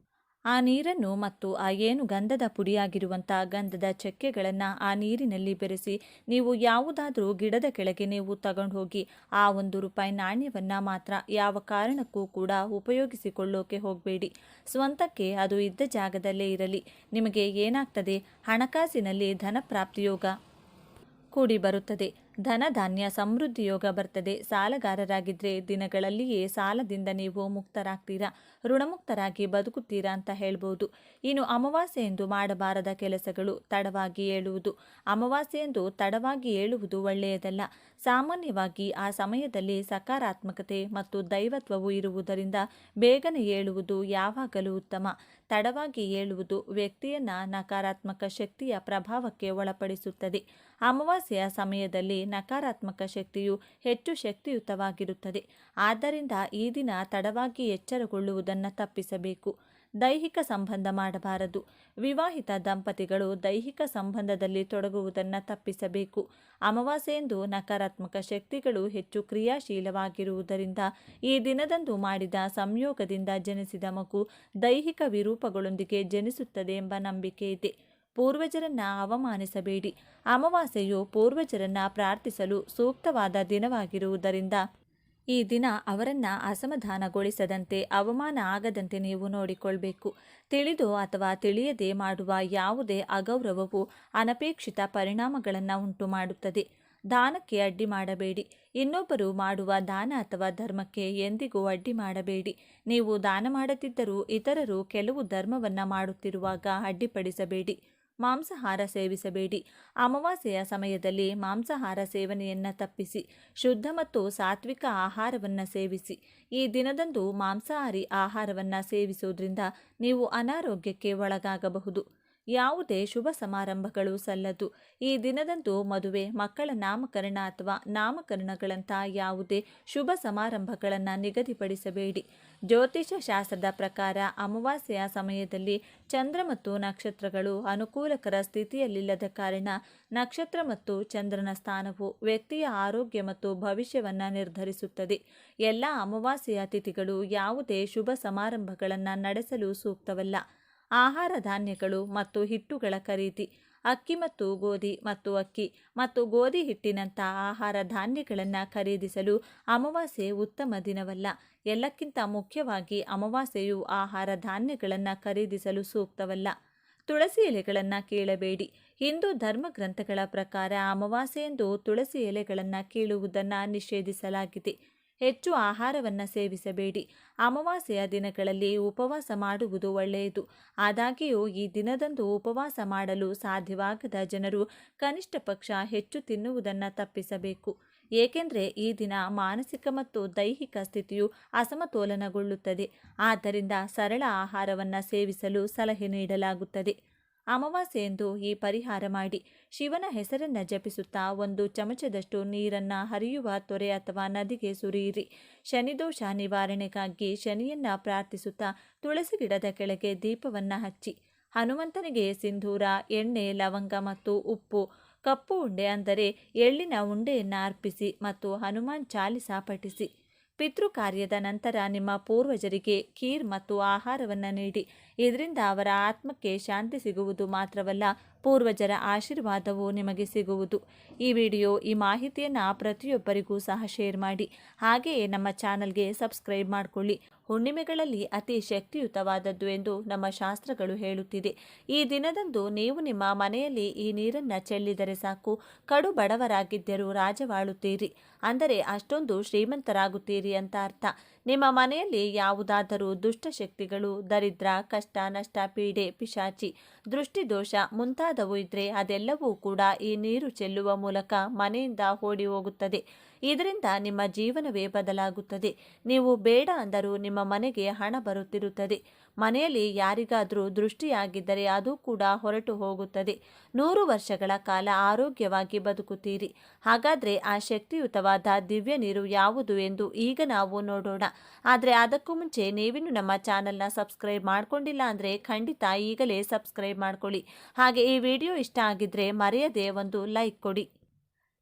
ಆ ನೀರನ್ನು ಮತ್ತು ಆ ಏನು ಗಂಧದ ಪುಡಿಯಾಗಿರುವಂಥ ಗಂಧದ ಚಕ್ಕೆಗಳನ್ನು ಆ ನೀರಿನಲ್ಲಿ ಬೆರೆಸಿ ನೀವು ಯಾವುದಾದ್ರೂ ಗಿಡದ ಕೆಳಗೆ ನೀವು ತಗೊಂಡು ಹೋಗಿ ಆ ₹1 ನಾಣ್ಯವನ್ನು ಮಾತ್ರ ಯಾವ ಕಾರಣಕ್ಕೂ ಕೂಡ ಉಪಯೋಗಿಸಿಕೊಳ್ಳೋಕೆ ಹೋಗಬೇಡಿ. ಸ್ವಂತಕ್ಕೆ ಅದು ಇದ್ದ ಜಾಗದಲ್ಲೇ ಇರಲಿ. ನಿಮಗೆ ಏನಾಗ್ತದೆ, ಹಣಕಾಸಿನಲ್ಲಿ ಧನ ಪ್ರಾಪ್ತಿಯೋಗ ಕೂಡಿ ಬರುತ್ತದೆ. ಧನಧಾನ್ಯ ಸಮೃದ್ಧಿ ಯೋಗ ಬರ್ತದೆ. ಸಾಲಗಾರರಾಗಿದ್ದರೆ ದಿನಗಳಲ್ಲಿಯೇ ಸಾಲದಿಂದ ನೀವು ಮುಕ್ತರಾಗ್ತೀರಾ, ಋಣಮುಕ್ತರಾಗಿ ಬದುಕುತ್ತೀರಾ ಅಂತ ಹೇಳ್ಬೋದು. ಇನ್ನು ಅಮಾವಾಸ್ಯೆಯೆಂದು ಮಾಡಬಾರದ ಕೆಲಸಗಳು, ತಡವಾಗಿ ಏಳುವುದು. ಅಮಾವಾಸ್ಯೆಯೆಂದು ತಡವಾಗಿ ಏಳುವುದು ಒಳ್ಳೆಯದಲ್ಲ. ಸಾಮಾನ್ಯವಾಗಿ ಆ ಸಮಯದಲ್ಲಿ ಸಕಾರಾತ್ಮಕತೆ ಮತ್ತು ದೈವತ್ವವು ಇರುವುದರಿಂದ ಬೇಗನೆ ಏಳುವುದು ಯಾವಾಗಲೂ ಉತ್ತಮ. ತಡವಾಗಿ ಏಳುವುದು ವ್ಯಕ್ತಿಯನ್ನು ನಕಾರಾತ್ಮಕ ಶಕ್ತಿಯ ಪ್ರಭಾವಕ್ಕೆ ಒಳಪಡಿಸುತ್ತದೆ. ಅಮಾವಾಸ್ಯೆಯ ಸಮಯದಲ್ಲಿ ನಕಾರಾತ್ಮಕ ಶಕ್ತಿಯು ಹೆಚ್ಚು ಶಕ್ತಿಯುತವಾಗಿರುತ್ತದೆ. ಆದ್ದರಿಂದ ಈ ದಿನ ತಡವಾಗಿ ಎಚ್ಚರಗೊಳ್ಳುವುದನ್ನು ತಪ್ಪಿಸಬೇಕು. ದೈಹಿಕ ಸಂಬಂಧ ಮಾಡಬಾರದು. ವಿವಾಹಿತ ದಂಪತಿಗಳು ದೈಹಿಕ ಸಂಬಂಧದಲ್ಲಿ ತೊಡಗುವುದನ್ನು ತಪ್ಪಿಸಬೇಕು. ಅಮಾವಾಸ್ಯೆಯೆಂದು ನಕಾರಾತ್ಮಕ ಶಕ್ತಿಗಳು ಹೆಚ್ಚು ಕ್ರಿಯಾಶೀಲವಾಗಿರುವುದರಿಂದ ಈ ದಿನದಂದು ಮಾಡಿದ ಸಂಯೋಗದಿಂದ ಜನಿಸಿದ ಮಗು ದೈಹಿಕ ವಿರೂಪಗಳೊಂದಿಗೆ ಜನಿಸುತ್ತದೆ ಎಂಬ ನಂಬಿಕೆ ಇದೆ. ಪೂರ್ವಜರನ್ನ ಅವಮಾನಿಸಬೇಡಿ. ಅಮಾವಾಸ್ಯೆಯು ಪೂರ್ವಜರನ್ನ ಪ್ರಾರ್ಥಿಸಲು ಸೂಕ್ತವಾದ ದಿನವಾಗಿರುವುದರಿಂದ ಈ ದಿನ ಅವರನ್ನು ಅಸಮಾಧಾನಗೊಳಿಸದಂತೆ, ಅವಮಾನ ಆಗದಂತೆ ನೀವು ನೋಡಿಕೊಳ್ಬೇಕು. ತಿಳಿದು ಅಥವಾ ತಿಳಿಯದೆ ಮಾಡುವ ಯಾವುದೇ ಅಗೌರವವು ಅನಪೇಕ್ಷಿತ ಪರಿಣಾಮಗಳನ್ನು ಉಂಟು ಮಾಡುತ್ತದೆ. ದಾನಕ್ಕೆ ಅಡ್ಡಿ ಮಾಡಬೇಡಿ. ಇನ್ನೊಬ್ಬರು ಮಾಡುವ ದಾನ ಅಥವಾ ಧರ್ಮಕ್ಕೆ ಎಂದಿಗೂ ಅಡ್ಡಿ ಮಾಡಬೇಡಿ. ನೀವು ದಾನ ಮಾಡುತ್ತಿದ್ದರೂ ಇತರರು ಕೆಲವು ಧರ್ಮವನ್ನು ಮಾಡುತ್ತಿರುವಾಗ ಅಡ್ಡಿಪಡಿಸಬೇಡಿ. ಮಾಂಸಾಹಾರ ಸೇವಿಸಬೇಡಿ. ಅಮಾವಾಸ್ಯೆಯ ಸಮಯದಲ್ಲಿ ಮಾಂಸಾಹಾರ ಸೇವನೆಯನ್ನು ತಪ್ಪಿಸಿ ಶುದ್ಧ ಮತ್ತು ಸಾತ್ವಿಕ ಆಹಾರವನ್ನು ಸೇವಿಸಿ. ಈ ದಿನದಂದು ಮಾಂಸಾಹಾರಿ ಆಹಾರವನ್ನು ಸೇವಿಸುವುದರಿಂದ ನೀವು ಅನಾರೋಗ್ಯಕ್ಕೆ ಒಳಗಾಗಬಹುದು. ಯಾವುದೇ ಶುಭ ಸಮಾರಂಭಗಳು ಸಲ್ಲದು. ಈ ದಿನದಂದು ಮದುವೆ, ಮಕ್ಕಳ ನಾಮಕರಣ ಅಥವಾ ನಾಮಕರಣಗಳಂಥ ಯಾವುದೇ ಶುಭ ಸಮಾರಂಭಗಳನ್ನು ನಿಗದಿಪಡಿಸಬೇಡಿ. ಜ್ಯೋತಿಷ ಶಾಸ್ತ್ರದ ಪ್ರಕಾರ ಅಮಾವಾಸ್ಯೆಯ ಸಮಯದಲ್ಲಿ ಚಂದ್ರ ಮತ್ತು ನಕ್ಷತ್ರಗಳು ಅನುಕೂಲಕರ ಸ್ಥಿತಿಯಲ್ಲಿಲ್ಲದ ಕಾರಣ ನಕ್ಷತ್ರ ಮತ್ತು ಚಂದ್ರನ ಸ್ಥಾನವು ವ್ಯಕ್ತಿಯ ಆರೋಗ್ಯ ಮತ್ತು ಭವಿಷ್ಯವನ್ನು ನಿರ್ಧರಿಸುತ್ತದೆ. ಎಲ್ಲ ಅಮಾವಾಸ್ಯೆಯ ತಿಥಿಗಳು ಯಾವುದೇ ಶುಭ ಸಮಾರಂಭಗಳನ್ನು ನಡೆಸಲು ಸೂಕ್ತವಲ್ಲ. ಆಹಾರ ಧಾನ್ಯಗಳು ಮತ್ತು ಹಿಟ್ಟುಗಳ ಖರೀದಿ, ಅಕ್ಕಿ ಮತ್ತು ಗೋಧಿ ಮತ್ತು ಅಕ್ಕಿ ಮತ್ತು ಗೋಧಿ ಹಿಟ್ಟಿನಂಥ ಆಹಾರ ಧಾನ್ಯಗಳನ್ನು ಖರೀದಿಸಲು ಅಮಾವಾಸ್ಯೆ ಉತ್ತಮ ದಿನವಲ್ಲ. ಎಲ್ಲಕ್ಕಿಂತ ಮುಖ್ಯವಾಗಿ ಅಮಾವಾಸ್ಯೆಯು ಆಹಾರ ಧಾನ್ಯಗಳನ್ನು ಖರೀದಿಸಲು ಸೂಕ್ತವಲ್ಲ. ತುಳಸಿ ಎಲೆಗಳನ್ನು ಕೀಳಬೇಡಿ. ಹಿಂದೂ ಧರ್ಮ ಗ್ರಂಥಗಳ ಪ್ರಕಾರ ಅಮಾವಾಸ್ಯೆಯಂದು ತುಳಸಿ ಎಲೆಗಳನ್ನು ಕೀಳುವುದನ್ನು ನಿಷೇಧಿಸಲಾಗಿದೆ. ಹೆಚ್ಚು ಆಹಾರವನ್ನು ಸೇವಿಸಬೇಡಿ. ಅಮಾವಾಸ್ಯೆಯ ದಿನಗಳಲ್ಲಿ ಉಪವಾಸ ಮಾಡುವುದು ಒಳ್ಳೆಯದು. ಆದಾಗ್ಯೂ ಈ ದಿನದಂದು ಉಪವಾಸ ಮಾಡಲು ಸಾಧ್ಯವಾಗದ ಜನರು ಕನಿಷ್ಠ ಪಕ್ಷ ಹೆಚ್ಚು ತಿನ್ನುವುದನ್ನು ತಪ್ಪಿಸಬೇಕು. ಏಕೆಂದರೆ ಈ ದಿನ ಮಾನಸಿಕ ಮತ್ತು ದೈಹಿಕ ಸ್ಥಿತಿಯು ಅಸಮತೋಲನಗೊಳ್ಳುತ್ತದೆ. ಆದ್ದರಿಂದ ಸರಳ ಆಹಾರವನ್ನು ಸೇವಿಸಲು ಸಲಹೆ ನೀಡಲಾಗುತ್ತದೆ. ಅಮಾವಾಸ್ಯೆಯಂದು ಈ ಪರಿಹಾರ ಮಾಡಿ. ಶಿವನ ಹೆಸರನ್ನು ಜಪಿಸುತ್ತಾ 1 ಚಮಚದಷ್ಟು ನೀರನ್ನು ಹರಿಯುವ ತೊರೆ ಅಥವಾ ನದಿಗೆ ಸುರಿಯಿರಿ. ಶನಿದೋಷ ನಿವಾರಣೆಗಾಗಿ ಶನಿಯನ್ನ ಪ್ರಾರ್ಥಿಸುತ್ತಾ ತುಳಸಿ ಗಿಡದ ಕೆಳಗೆ ದೀಪವನ್ನು ಹಚ್ಚಿ. ಹನುಮಂತನಿಗೆ ಸಿಂಧೂರ, ಎಣ್ಣೆ, ಲವಂಗ ಮತ್ತು ಉಪ್ಪು, ಕಪ್ಪು ಉಂಡೆ ಅಂದರೆ ಎಳ್ಳಿನ ಉಂಡೆಯನ್ನು ಅರ್ಪಿಸಿ ಮತ್ತು ಹನುಮಾನ್ ಚಾಲಿಸಾ ಪಠಿಸಿ. ಪಿತೃ ಕಾರ್ಯದ ನಂತರ ನಿಮ್ಮ ಪೂರ್ವಜರಿಗೆ ಖೀರ್ ಮತ್ತು ಆಹಾರವನ್ನು ನೀಡಿ. ಇದರಿಂದ ಅವರ ಆತ್ಮಕ್ಕೆ ಶಾಂತಿ ಸಿಗುವುದು ಮಾತ್ರವಲ್ಲ, ಪೂರ್ವಜರ ಆಶೀರ್ವಾದವು ನಿಮಗೆ ಸಿಗುವುದು. ಈ ವಿಡಿಯೋ, ಈ ಮಾಹಿತಿಯನ್ನು ಪ್ರತಿಯೊಬ್ಬರಿಗೂ ಸಹ ಶೇರ್ ಮಾಡಿ. ಹಾಗೆಯೇ ನಮ್ಮ ಚಾನಲ್ಗೆ ಸಬ್ಸ್ಕ್ರೈಬ್ ಮಾಡಿಕೊಳ್ಳಿ. ಹುಣ್ಣಿಮೆಗಳಲ್ಲಿ ಅತಿ ಶಕ್ತಿಯುತವಾದದ್ದು ಎಂದು ನಮ್ಮ ಶಾಸ್ತ್ರಗಳು ಹೇಳುತ್ತಿದೆ. ಈ ದಿನದಂದು ನೀವು ನಿಮ್ಮ ಮನೆಯಲ್ಲಿ ಈ ನೀರನ್ನು ಚೆಲ್ಲಿದರೆ ಸಾಕು, ಕಡು ಬಡವರಾಗಿದ್ದರೂ ರಾಜವಾಳುತ್ತೀರಿ, ಅಂದರೆ ಅಷ್ಟೊಂದು ಶ್ರೀಮಂತರಾಗುತ್ತೀರಿ ಅಂತ ಅರ್ಥ. ನಿಮ್ಮ ಮನೆಯಲ್ಲಿ ಯಾವುದಾದರೂ ದುಷ್ಟಶಕ್ತಿಗಳು, ದರಿದ್ರ, ಕಷ್ಟ, ನಷ್ಟ, ಪೀಡೆ, ಪಿಶಾಚಿ, ದೃಷ್ಟಿದೋಷ ಮುಂತಾದವು ಇದ್ದರೆ ಅದೆಲ್ಲವೂ ಕೂಡ ಈ ನೀರು ಚೆಲ್ಲುವ ಮೂಲಕ ಮನೆಯಿಂದ ಓಡಿ ಹೋಗುತ್ತದೆ. ಇದರಿಂದ ನಿಮ್ಮ ಜೀವನವೇ ಬದಲಾಗುತ್ತದೆ. ನೀವು ಬೇಡ ಅಂದರೂ ನಿಮ್ಮ ಮನೆಗೆ ಹಣ ಬರುತ್ತಿರುತ್ತದೆ. ಮನೆಯಲ್ಲಿ ಯಾರಿಗಾದರೂ ದೃಷ್ಟಿಯಾಗಿದ್ದರೆ ಅದು ಕೂಡ ಹೊರಟು ಹೋಗುತ್ತದೆ. 100 ವರ್ಷಗಳ ಕಾಲ ಆರೋಗ್ಯವಾಗಿ ಬದುಕುತ್ತೀರಿ. ಹಾಗಾದರೆ ಆ ಶಕ್ತಿಯುತವಾದ ದಿವ್ಯ ನೀರು ಯಾವುದು ಎಂದು ಈಗ ನಾವು ನೋಡೋಣ. ಆದರೆ ಅದಕ್ಕೂ ಮುಂಚೆ ನೀವಿನ್ನು ನಮ್ಮ ಚಾನಲ್ನ ಸಬ್ಸ್ಕ್ರೈಬ್ ಮಾಡ್ಕೊಂಡಿಲ್ಲ ಅಂದರೆ ಖಂಡಿತ ಈಗಲೇ ಸಬ್ಸ್ಕ್ರೈಬ್ ಮಾಡ್ಕೊಳ್ಳಿ. ಹಾಗೆ ಈ ವಿಡಿಯೋ ಇಷ್ಟ ಆಗಿದ್ದರೆ ಮರೆಯದೆ ಒಂದು ಲೈಕ್ ಕೊಡಿ.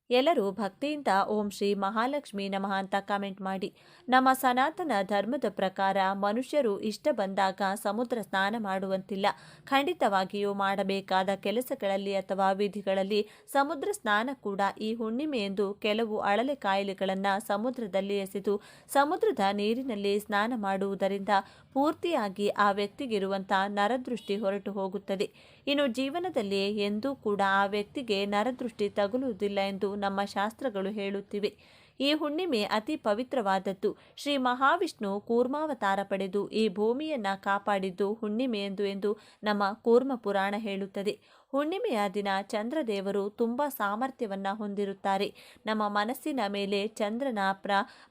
ಎಲ್ಲರೂ ಭಕ್ತಿಯಿಂದ ಓಂ ಶ್ರೀ ಮಹಾಲಕ್ಷ್ಮಿ ನಮಃ ಅಂತ ಕಾಮೆಂಟ್ ಮಾಡಿ. ನಮ್ಮ ಸನಾತನ ಧರ್ಮದ ಪ್ರಕಾರ ಮನುಷ್ಯರು ಇಷ್ಟ ಬಂದಾಗ ಸಮುದ್ರ ಸ್ನಾನ ಮಾಡುವಂತಿಲ್ಲ. ಖಂಡಿತವಾಗಿಯೂ ಮಾಡಬೇಕಾದ ಕೆಲಸಗಳಲ್ಲಿ ಅಥವಾ ವಿಧಿಗಳಲ್ಲಿ ಸಮುದ್ರ ಸ್ನಾನ ಕೂಡ ಈ ಹುಣ್ಣಿಮೆಯೆಂದು ಕೆಲವು ಅಳಲೆ ಕಾಯಿಲೆಗಳನ್ನು ಸಮುದ್ರದಲ್ಲಿ ಎಸೆದು ಸಮುದ್ರದ ನೀರಿನಲ್ಲಿ ಸ್ನಾನ ಮಾಡುವುದರಿಂದ ಪೂರ್ತಿಯಾಗಿ ಆ ವ್ಯಕ್ತಿಗಿರುವಂಥ ನರದೃಷ್ಟಿ ಹೊರಟು ಹೋಗುತ್ತದೆ. ಇನ್ನು ಜೀವನದಲ್ಲಿ ಎಂದೂ ಕೂಡ ಆ ವ್ಯಕ್ತಿಗೆ ನರದೃಷ್ಟಿ ತಗುಲುವುದಿಲ್ಲ ಎಂದು ನಮ್ಮ ಶಾಸ್ತ್ರಗಳು ಹೇಳುತ್ತಿವೆ. ಈ ಹುಣ್ಣಿಮೆ ಅತಿ ಪವಿತ್ರವಾದದ್ದು. ಶ್ರೀ ಮಹಾವಿಷ್ಣು ಕೂರ್ಮಾವತಾರ ಪಡೆದು ಈ ಭೂಮಿಯನ್ನು ಕಾಪಾಡಿದ್ದು ಹುಣ್ಣಿಮೆಯೆಂದು ಎಂದು ನಮ್ಮ ಕೂರ್ಮ ಪುರಾಣ ಹೇಳುತ್ತದೆ. ಹುಣ್ಣಿಮೆಯ ದಿನ ಚಂದ್ರದೇವರು ತುಂಬ ಸಾಮರ್ಥ್ಯವನ್ನು ಹೊಂದಿರುತ್ತಾರೆ. ನಮ್ಮ ಮನಸ್ಸಿನ ಮೇಲೆ ಚಂದ್ರನ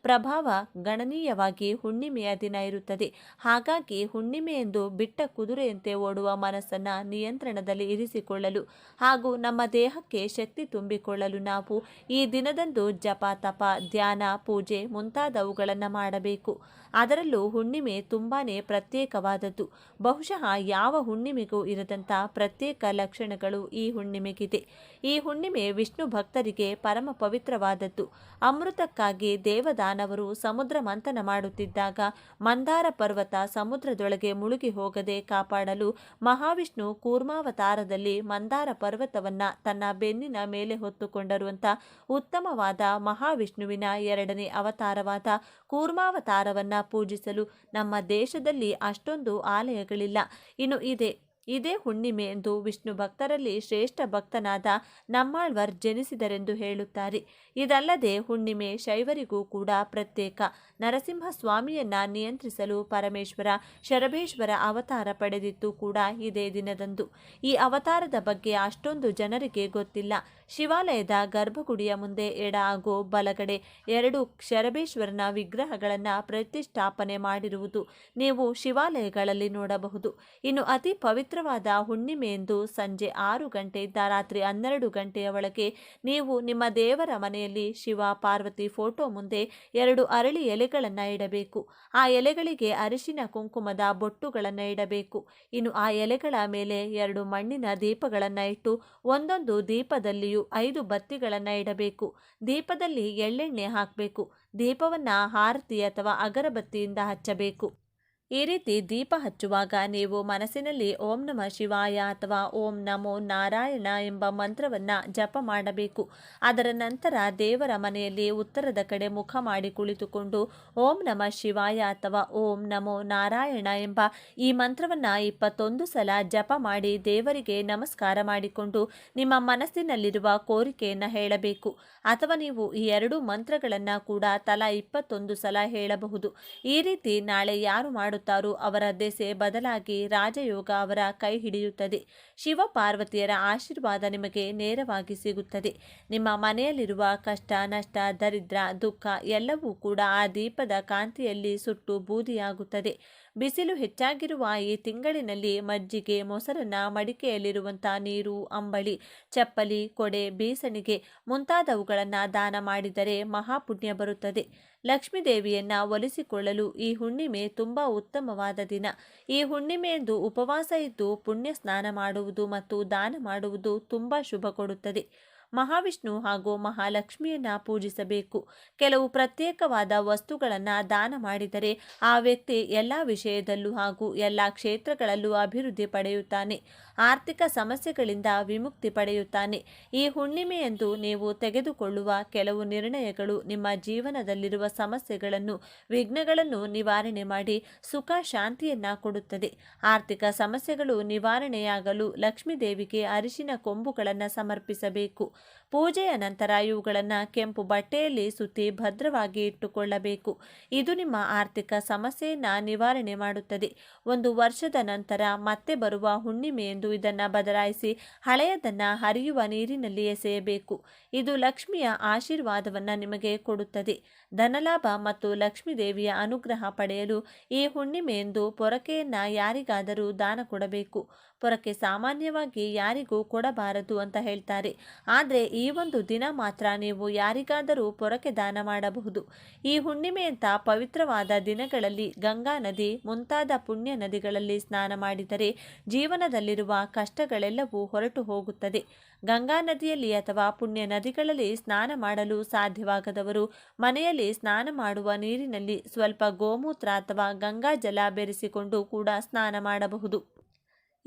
ಪ್ರಭಾವ ಗಣನೀಯವಾಗಿ ಹುಣ್ಣಿಮೆಯ ದಿನ ಇರುತ್ತದೆ. ಹಾಗಾಗಿ ಹುಣ್ಣಿಮೆಯೆಂದು ಬಿಟ್ಟ ಕುದುರೆಯಂತೆ ಓಡುವ ಮನಸ್ಸನ್ನು ನಿಯಂತ್ರಣದಲ್ಲಿ ಇರಿಸಿಕೊಳ್ಳಲು ಹಾಗೂ ನಮ್ಮ ದೇಹಕ್ಕೆ ಶಕ್ತಿ ತುಂಬಿಕೊಳ್ಳಲು ನಾವು ಈ ದಿನದಂದು ಜಪ, ತಪ, ಧ್ಯಾನ, ಪೂಜೆ ಮುಂತಾದವುಗಳನ್ನು ಮಾಡಬೇಕು. ಅದರಲ್ಲೂ ಹುಣ್ಣಿಮೆ ತುಂಬಾ ಪ್ರತ್ಯೇಕವಾದದ್ದು. ಬಹುಶಃ ಯಾವ ಹುಣ್ಣಿಮೆಗೂ ಇರದಂಥ ಪ್ರತ್ಯೇಕ ಲಕ್ಷಣಗಳು ಈ ಹುಣ್ಣಿಮೆಗಿದೆ. ಈ ಹುಣ್ಣಿಮೆ ವಿಷ್ಣು ಭಕ್ತರಿಗೆ ಪರಮ ಪವಿತ್ರವಾದದ್ದು. ಅಮೃತಕ್ಕಾಗಿ ದೇವದಾನವರು ಸಮುದ್ರ ಮಂಥನ ಮಾಡುತ್ತಿದ್ದಾಗ ಮಂದಾರ ಪರ್ವತ ಸಮುದ್ರದೊಳಗೆ ಮುಳುಗಿ ಹೋಗದೆ ಕಾಪಾಡಲು ಮಹಾವಿಷ್ಣು ಕೂರ್ಮಾವತಾರದಲ್ಲಿ ಮಂದಾರ ಪರ್ವತವನ್ನು ತನ್ನ ಬೆನ್ನಿನ ಮೇಲೆ ಹೊತ್ತುಕೊಂಡರುವಂಥ ಉತ್ತಮವಾದ ಮಹಾವಿಷ್ಣುವಿನ 2ನೇ ಅವತಾರವಾದ ಕೂರ್ಮಾವತಾರವನ್ನು ಪೂಜಿಸಲು ನಮ್ಮ ದೇಶದಲ್ಲಿ ಅಷ್ಟೊಂದು ಆಲಯಗಳಿಲ್ಲ. ಇನ್ನು ಇದೇ ಹುಣ್ಣಿಮೆ ಎಂದು ವಿಷ್ಣು ಭಕ್ತರಲ್ಲಿ ಶ್ರೇಷ್ಠ ಭಕ್ತನಾದ ನಮ್ಮಾಳ್ವಾರ್ ಜನಿಸಿದರೆಂದು ಹೇಳುತ್ತಾರೆ. ಇದಲ್ಲದೆ ಹುಣ್ಣಿಮೆ ಶೈವರಿಗೂ ಕೂಡ ಪ್ರತ್ಯೇಕ. ನರಸಿಂಹಸ್ವಾಮಿಯನ್ನ ನಿಯಂತ್ರಿಸಲು ಪರಮೇಶ್ವರ ಶರಭೇಶ್ವರ ಅವತಾರ ಪಡೆದಿದ್ದು ಕೂಡ ಇದೇ ದಿನದಂದು. ಈ ಅವತಾರದ ಬಗ್ಗೆ ಅಷ್ಟೊಂದು ಜನರಿಗೆ ಗೊತ್ತಿಲ್ಲ. ಶಿವಾಲಯದ ಗರ್ಭಗುಡಿಯ ಮುಂದೆ ಎಡ ಹಾಗೂ ಬಲಗಡೆ 2 ಶರಭೇಶ್ವರನ ವಿಗ್ರಹಗಳನ್ನು ಪ್ರತಿಷ್ಠಾಪನೆ ಮಾಡಿರುವುದು ನೀವು ಶಿವಾಲಯಗಳಲ್ಲಿ ನೋಡಬಹುದು. ಇನ್ನು ಅತಿ ಪವಿತ್ರ ಪವಿತ್ರವಾದ ಹುಣ್ಣಿಮೆಯಂದು ಸಂಜೆ 6 ಗಂಟೆಯಿಂದ ರಾತ್ರಿ 12 ಗಂಟೆಯ ಒಳಗೆ ನೀವು ನಿಮ್ಮ ದೇವರ ಮನೆಯಲ್ಲಿ ಶಿವ ಪಾರ್ವತಿ ಫೋಟೋ ಮುಂದೆ 2 ಅರಳಿ ಎಲೆಗಳನ್ನು ಇಡಬೇಕು. ಆ ಎಲೆಗಳಿಗೆ ಅರಿಶಿನ ಕುಂಕುಮದ ಬೊಟ್ಟುಗಳನ್ನು ಇಡಬೇಕು. ಇನ್ನು ಆ ಎಲೆಗಳ ಮೇಲೆ 2 ಮಣ್ಣಿನ ದೀಪಗಳನ್ನು ಇಟ್ಟು ಒಂದೊಂದು ದೀಪದಲ್ಲಿಯೂ 5 ಬತ್ತಿಗಳನ್ನು ಇಡಬೇಕು. ದೀಪದಲ್ಲಿ ಎಳ್ಳೆಣ್ಣೆ ಹಾಕಬೇಕು. ದೀಪವನ್ನು ಆರತಿ ಅಥವಾ ಅಗರಬತ್ತಿಯಿಂದ ಹಚ್ಚಬೇಕು. ಈ ರೀತಿ ದೀಪ ಹಚ್ಚುವಾಗ ನೀವು ಮನಸ್ಸಿನಲ್ಲಿ ಓಂ ನಮಃ ಶಿವಾಯ ಅಥವಾ ಓಂ ನಮೋ ನಾರಾಯಣ ಎಂಬ ಮಂತ್ರವನ್ನು ಜಪ ಮಾಡಬೇಕು. ಅದರ ನಂತರ ದೇವರ ಮನೆಯಲ್ಲಿ ಉತ್ತರದ ಕಡೆ ಮುಖ ಮಾಡಿ ಕುಳಿತುಕೊಂಡು ಓಂ ನಮಃ ಶಿವಾಯ ಅಥವಾ ಓಂ ನಮೋ ನಾರಾಯಣ ಎಂಬ ಈ ಮಂತ್ರವನ್ನು 21 ಸಲ ಜಪ ಮಾಡಿ ದೇವರಿಗೆ ನಮಸ್ಕಾರ ಮಾಡಿಕೊಂಡು ನಿಮ್ಮ ಮನಸ್ಸಿನಲ್ಲಿರುವ ಕೋರಿಕೆಯನ್ನು ಹೇಳಬೇಕು. ಅಥವಾ ನೀವು ಈ 2 ಮಂತ್ರಗಳನ್ನು ಕೂಡ ತಲಾ 21 ಸಲ ಹೇಳಬಹುದು. ಈ ರೀತಿ ನಾಳೆ ಯಾರು ಮಾಡುತ್ತಾರೋ ಅವರ ದೆಸೆ ಬದಲಾಗಿ ರಾಜಯೋಗ ಅವರ ಕೈ ಹಿಡಿಯುತ್ತದೆ. ಶಿವ ಪಾರ್ವತಿಯರ ಆಶೀರ್ವಾದ ನಿಮಗೆ ನೇರವಾಗಿ ಸಿಗುತ್ತದೆ. ನಿಮ್ಮ ಮನೆಯಲ್ಲಿರುವ ಕಷ್ಟ, ನಷ್ಟ, ದರಿದ್ರ, ದುಃಖ ಎಲ್ಲವೂ ಕೂಡ ಆ ದೀಪದ ಕಾಂತಿಯಲ್ಲಿ ಸುಟ್ಟು ಬೂದಿಯಾಗುತ್ತದೆ. ಬಿಸಿಲು ಹೆಚ್ಚಾಗಿರುವ ಈ ತಿಂಗಳಿನಲ್ಲಿ ಮಜ್ಜಿಗೆ, ಮೊಸರನ್ನ, ಮಡಿಕೆಯಲ್ಲಿರುವಂಥ ನೀರು, ಅಂಬಳಿ, ಚಪ್ಪಲಿ, ಕೊಡೆ, ಬೀಸಣಿಗೆ ಮುಂತಾದವುಗಳನ್ನು ದಾನ ಮಾಡಿದರೆ ಮಹಾಪುಣ್ಯ ಬರುತ್ತದೆ. ಲಕ್ಷ್ಮೀ ದೇವಿಯನ್ನ ಒಲಿಸಿಕೊಳ್ಳಲು ಈ ಹುಣ್ಣಿಮೆ ತುಂಬ ಉತ್ತಮವಾದ ದಿನ. ಈ ಹುಣ್ಣಿಮೆಯಂದು ಉಪವಾಸ ಇದ್ದು ಪುಣ್ಯ ಸ್ನಾನ ಮಾಡುವುದು ಮತ್ತು ದಾನ ಮಾಡುವುದು ತುಂಬ ಶುಭ ಕೊಡುತ್ತದೆ. ಮಹಾವಿಷ್ಣು ಹಾಗೂ ಮಹಾಲಕ್ಷ್ಮಿಯನ್ನ ಪೂಜಿಸಬೇಕು. ಕೆಲವು ಪ್ರತ್ಯೇಕವಾದ ವಸ್ತುಗಳನ್ನು ದಾನ ಮಾಡಿದರೆ ಆ ವ್ಯಕ್ತಿ ಎಲ್ಲ ವಿಷಯದಲ್ಲೂ ಹಾಗೂ ಎಲ್ಲ ಕ್ಷೇತ್ರಗಳಲ್ಲೂ ಅಭಿವೃದ್ಧಿ ಪಡೆಯುತ್ತಾನೆ. ಆರ್ಥಿಕ ಸಮಸ್ಯೆಗಳಿಂದ ವಿಮುಕ್ತಿ ಪಡೆಯುತ್ತಾನೆ. ಈ ಹುಣ್ಣಿಮೆಯಂದು ನೀವು ತೆಗೆದುಕೊಳ್ಳುವ ಕೆಲವು ನಿರ್ಣಯಗಳು ನಿಮ್ಮ ಜೀವನದಲ್ಲಿರುವ ಸಮಸ್ಯೆಗಳನ್ನು, ವಿಘ್ನಗಳನ್ನು ನಿವಾರಣೆ ಮಾಡಿ ಸುಖ ಶಾಂತಿಯನ್ನ ಕೊಡುತ್ತದೆ. ಆರ್ಥಿಕ ಸಮಸ್ಯೆಗಳು ನಿವಾರಣೆಯಾಗಲು ಲಕ್ಷ್ಮೀ ದೇವಿಗೆ ಅರಿಶಿನ ಕೊಂಬುಗಳನ್ನು ಸಮರ್ಪಿಸಬೇಕು. ಪೂಜೆಯ ನಂತರ ಇವುಗಳನ್ನು ಕೆಂಪು ಬಟ್ಟೆಯಲ್ಲಿ ಸುತ್ತಿ ಭದ್ರವಾಗಿ ಇಟ್ಟುಕೊಳ್ಳಬೇಕು. ಇದು ನಿಮ್ಮ ಆರ್ಥಿಕ ಸಮಸ್ಯೆಯನ್ನು ನಿವಾರಣೆ ಮಾಡುತ್ತದೆ. 1 ವರ್ಷದ ನಂತರ ಮತ್ತೆ ಬರುವ ಹುಣ್ಣಿಮೆಯಂದು ಇದನ್ನು ಬದಲಾಯಿಸಿ ಹಳೆಯದನ್ನು ಹರಿಯುವ ನೀರಿನಲ್ಲಿ ಎಸೆಯಬೇಕು. ಇದು ಲಕ್ಷ್ಮಿಯ ಆಶೀರ್ವಾದವನ್ನು ನಿಮಗೆ ಕೊಡುತ್ತದೆ. ಧನಲಾಭ ಮತ್ತು ಲಕ್ಷ್ಮೀ ದೇವಿಯ ಅನುಗ್ರಹ ಪಡೆಯಲು ಈ ಹುಣ್ಣಿಮೆಯಂದು ಪೊರಕೆಯನ್ನು ಯಾರಿಗಾದರೂ ದಾನ ಕೊಡಬೇಕು. ಪೊರಕೆ ಸಾಮಾನ್ಯವಾಗಿ ಯಾರಿಗೂ ಕೊಡಬಾರದು ಅಂತ ಹೇಳ್ತಾರೆ. ಆದರೆ ಈ ಒಂದು ದಿನ ಮಾತ್ರ ನೀವು ಯಾರಿಗಾದರೂ ಪೊರಕೆ ದಾನ ಮಾಡಬಹುದು. ಈ ಹುಣ್ಣಿಮೆಯಂಥ ಪವಿತ್ರವಾದ ದಿನಗಳಲ್ಲಿ ಗಂಗಾ ನದಿ ಮುಂತಾದ ಪುಣ್ಯ ನದಿಗಳಲ್ಲಿ ಸ್ನಾನ ಮಾಡಿದರೆ ಜೀವನದಲ್ಲಿರುವ ಕಷ್ಟಗಳೆಲ್ಲವೂ ಹೊರಟು ಹೋಗುತ್ತದೆ. ಗಂಗಾ ನದಿಯಲ್ಲಿ ಅಥವಾ ಪುಣ್ಯ ನದಿಗಳಲ್ಲಿ ಸ್ನಾನ ಮಾಡಲು ಸಾಧ್ಯವಾಗದವರು ಮನೆಯಲ್ಲಿ ಸ್ನಾನ ಮಾಡುವ ನೀರಿನಲ್ಲಿ ಸ್ವಲ್ಪ ಗೋಮೂತ್ರ ಅಥವಾ ಗಂಗಾ ಜಲ ಬೆರೆಸಿಕೊಂಡು ಕೂಡ ಸ್ನಾನ ಮಾಡಬಹುದು.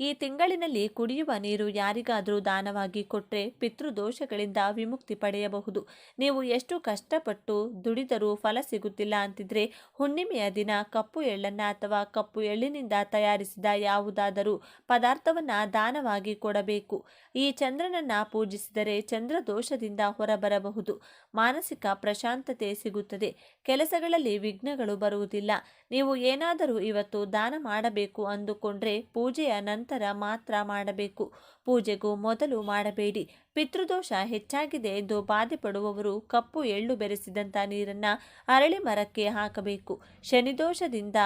ಈ ತಿಂಗಳಿನಲ್ಲಿ ಕುಡಿಯುವ ನೀರು ಯಾರಿಗಾದರೂ ದಾನವಾಗಿ ಕೊಟ್ಟರೆ ಪಿತೃದೋಷಗಳಿಂದ ವಿಮುಕ್ತಿ ಪಡೆಯಬಹುದು. ನೀವು ಎಷ್ಟು ಕಷ್ಟಪಟ್ಟು ದುಡಿದರೂ ಫಲ ಸಿಗುತ್ತಿಲ್ಲ ಅಂತಿದ್ರೆ ಹುಣ್ಣಿಮೆಯ ದಿನ ಕಪ್ಪು ಎಳ್ಳನ್ನು ಅಥವಾ ಕಪ್ಪು ಎಳ್ಳಿನಿಂದ ತಯಾರಿಸಿದ ಯಾವುದಾದರೂ ಪದಾರ್ಥವನ್ನು ದಾನವಾಗಿ ಕೊಡಬೇಕು. ಈ ಚಂದ್ರನನ್ನು ಪೂಜಿಸಿದರೆ ಚಂದ್ರ ದೋಷದಿಂದ ಹೊರಬರಬಹುದು. ಮಾನಸಿಕ ಪ್ರಶಾಂತತೆ ಸಿಗುತ್ತದೆ. ಕೆಲಸಗಳಲ್ಲಿ ವಿಘ್ನಗಳು ಬರುವುದಿಲ್ಲ. ನೀವು ಏನಾದರೂ ಇವತ್ತು ದಾನ ಮಾಡಬೇಕು ಅಂದುಕೊಂಡ್ರೆ ಪೂಜೆಯ ನಂತರ ಮಾತ್ರ ಮಾಡಬೇಕು. ಪೂಜೆಗೂ ಮೊದಲು ಮಾಡಬೇಡಿ. ಪಿತೃದೋಷ ಹೆಚ್ಚಾಗಿದೆ ಎಂದು ಬಾಧೆ ಪಡುವವರು ಕಪ್ಪು ಎಳ್ಳು ಬೆರೆಸಿದಂಥ ನೀರನ್ನು ಅರಳಿ ಮರಕ್ಕೆ ಹಾಕಬೇಕು. ಶನಿದೋಷದಿಂದ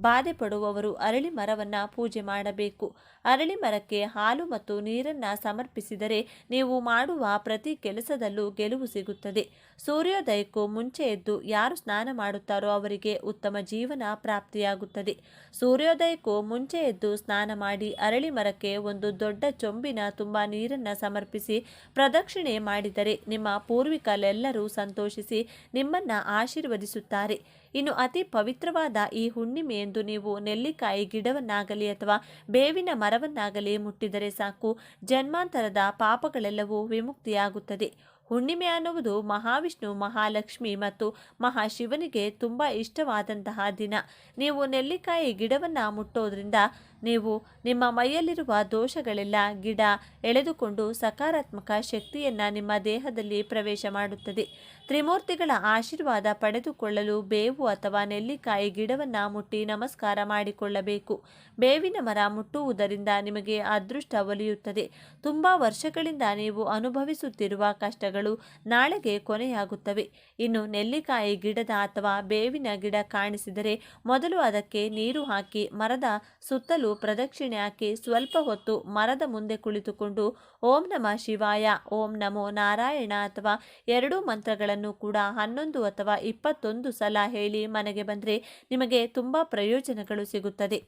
ಬಾಧೆ ಪಡುವವರು ಅರಳಿ ಮರವನ್ನು ಪೂಜೆ ಮಾಡಬೇಕು. ಅರಳಿ ಮರಕ್ಕೆ ಹಾಲು ಮತ್ತು ನೀರನ್ನು ಸಮರ್ಪಿಸಿದರೆ ನೀವು ಮಾಡುವ ಪ್ರತಿ ಕೆಲಸದಲ್ಲೂ ಗೆಲುವು ಸಿಗುತ್ತದೆ. ಸೂರ್ಯೋದಯಕ್ಕೂ ಮುಂಚೆ ಎದ್ದು ಯಾರು ಸ್ನಾನ ಮಾಡುತ್ತಾರೋ ಅವರಿಗೆ ಉತ್ತಮ ಜೀವನ ಪ್ರಾಪ್ತಿಯಾಗುತ್ತದೆ. ಸೂರ್ಯೋದಯಕ್ಕೂ ಮುಂಚೆ ಎದ್ದು ಸ್ನಾನ ಮಾಡಿ ಅರಳಿ ಮರಕ್ಕೆ ಒಂದು ದೊಡ್ಡ ಚೊಂಬಿನ ತುಂಬ ನೀರನ್ನು ಸಮರ್ಪಿಸಿ ಪ್ರದಕ್ಷಿಣೆ ಮಾಡಿದರೆ ನಿಮ್ಮ ಪೂರ್ವಿಕರೆಲ್ಲರೂ ಸಂತೋಷಿಸಿ ನಿಮ್ಮನ್ನು ಆಶೀರ್ವದಿಸುತ್ತಾರೆ. ಇನ್ನು ಅತಿ ಪವಿತ್ರವಾದ ಈ ಹುಣ್ಣಿಮೆಯಂದು ನೀವು ನೆಲ್ಲಿಕಾಯಿ ಗಿಡವನ್ನಾಗಲಿ ಅಥವಾ ಬೇವಿನ ಮರವನ್ನಾಗಲಿ ಮುಟ್ಟಿದರೆ ಸಾಕು, ಜನ್ಮಾಂತರದ ಪಾಪಗಳೆಲ್ಲವೂ ವಿಮುಕ್ತಿಯಾಗುತ್ತದೆ. ಹುಣ್ಣಿಮೆ ಅನ್ನುವುದು ಮಹಾವಿಷ್ಣು, ಮಹಾಲಕ್ಷ್ಮಿ ಮತ್ತು ಮಹಾಶಿವನಿಗೆ ತುಂಬ ಇಷ್ಟವಾದಂತಹ ದಿನ. ನೀವು ನೆಲ್ಲಿಕಾಯಿ ಗಿಡವನ್ನು ಮುಟ್ಟೋದ್ರಿಂದ ನೀವು ನಿಮ್ಮ ಮೈಯಲ್ಲಿರುವ ದೋಷಗಳೆಲ್ಲ ಗಿಡ ಎಳೆದುಕೊಂಡು ಸಕಾರಾತ್ಮಕ ಶಕ್ತಿಯನ್ನು ನಿಮ್ಮ ದೇಹದಲ್ಲಿ ಪ್ರವೇಶ ಮಾಡುತ್ತದೆ. ತ್ರಿಮೂರ್ತಿಗಳ ಆಶೀರ್ವಾದ ಪಡೆದುಕೊಳ್ಳಲು ಬೇವು ಅಥವಾ ನೆಲ್ಲಿಕಾಯಿ ಗಿಡವನ್ನು ಮುಟ್ಟಿ ನಮಸ್ಕಾರ ಮಾಡಿಕೊಳ್ಳಬೇಕು. ಬೇವಿನ ಮರ ಮುಟ್ಟುವುದರಿಂದ ನಿಮಗೆ ಅದೃಷ್ಟ ಒಲಿಯುತ್ತದೆ. ತುಂಬ ವರ್ಷಗಳಿಂದ ನೀವು ಅನುಭವಿಸುತ್ತಿರುವ ಕಷ್ಟಗಳು ಮಂತ್ರಗಳು ನಾಳೆಗೆ ಕೊನೆಯಾಗುತ್ತವೆ. ಇನ್ನು ನೆಲ್ಲಿಕಾಯಿ ಗಿಡದ ಅಥವಾ ಬೇವಿನ ಗಿಡ ಕಾಣಿಸಿದರೆ ಮೊದಲು ಅದಕ್ಕೆ ನೀರು ಹಾಕಿ ಮರದ ಸುತ್ತಲೂ ಪ್ರದಕ್ಷಿಣೆ ಹಾಕಿ ಸ್ವಲ್ಪ ಹೊತ್ತು ಮರದ ಮುಂದೆ ಕುಳಿತುಕೊಂಡು ಓಂ ನಮಃ ಶಿವಾಯ, ಓಂ ನಮೋ ನಾರಾಯಣ ಅಥವಾ ಎರಡೂ ಮಂತ್ರಗಳನ್ನು ಕೂಡ 11 ಅಥವಾ 21 ಸಲ ಹೇಳಿ ಮನೆಗೆ ಬಂದರೆ ನಿಮಗೆ ತುಂಬ ಪ್ರಯೋಜನಗಳು ಸಿಗುತ್ತದೆ.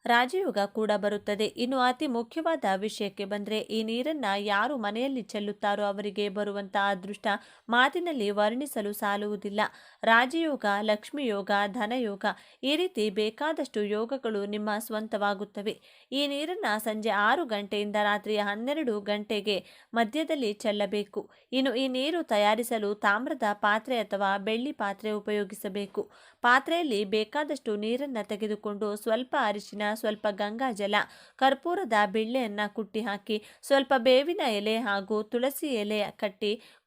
ರಾಜಯೋಗ ಕೂಡ ಬರುತ್ತದೆ. ಇನ್ನು ಅತಿ ಮುಖ್ಯವಾದ ವಿಷಯಕ್ಕೆ ಬಂದರೆ ಈ ನೀರನ್ನು ಯಾರು ಮನೆಯಲ್ಲಿ ಚೆಲ್ಲುತ್ತಾರೋ ಅವರಿಗೆ ಬರುವಂತಹ ಅದೃಷ್ಟ ಮಾತಿನಲ್ಲಿ ವರ್ಣಿಸಲು ಸಾಲುವುದಿಲ್ಲ. ರಾಜಯೋಗ, ಲಕ್ಷ್ಮಿ ಯೋಗ, ಧನಯೋಗ ಈ ರೀತಿ ಬೇಕಾದಷ್ಟು ಯೋಗಗಳು ನಿಮ್ಮ ಸ್ವಂತವಾಗುತ್ತವೆ. ಈ ನೀರನ್ನು ಸಂಜೆ 6 ಗಂಟೆಯಿಂದ ರಾತ್ರಿ 12 ಗಂಟೆಗೆ ಮಧ್ಯದಲ್ಲಿ ಚೆಲ್ಲಬೇಕು. ಇನ್ನು ಈ ನೀರು ತಯಾರಿಸಲು ತಾಮ್ರದ ಪಾತ್ರೆ ಅಥವಾ ಬೆಳ್ಳಿ ಪಾತ್ರೆ ಉಪಯೋಗಿಸಬೇಕು. ಪಾತ್ರೆಯಲ್ಲಿ ಬೇಕಾದಷ್ಟು ನೀರನ್ನು ತೆಗೆದುಕೊಂಡು ಸ್ವಲ್ಪ ಅರಿಶಿನ, ಸ್ವಲ್ಪ ಗಂಗಾಜಲ, ಕರ್ಪೂರದ ಬಿಳ್ಳೆಯನ್ನು ಕುಟ್ಟಿ ಹಾಕಿ ಸ್ವಲ್ಪ ಬೇವಿನ ಎಲೆ ಹಾಗೂ ತುಳಸಿ ಎಲೆ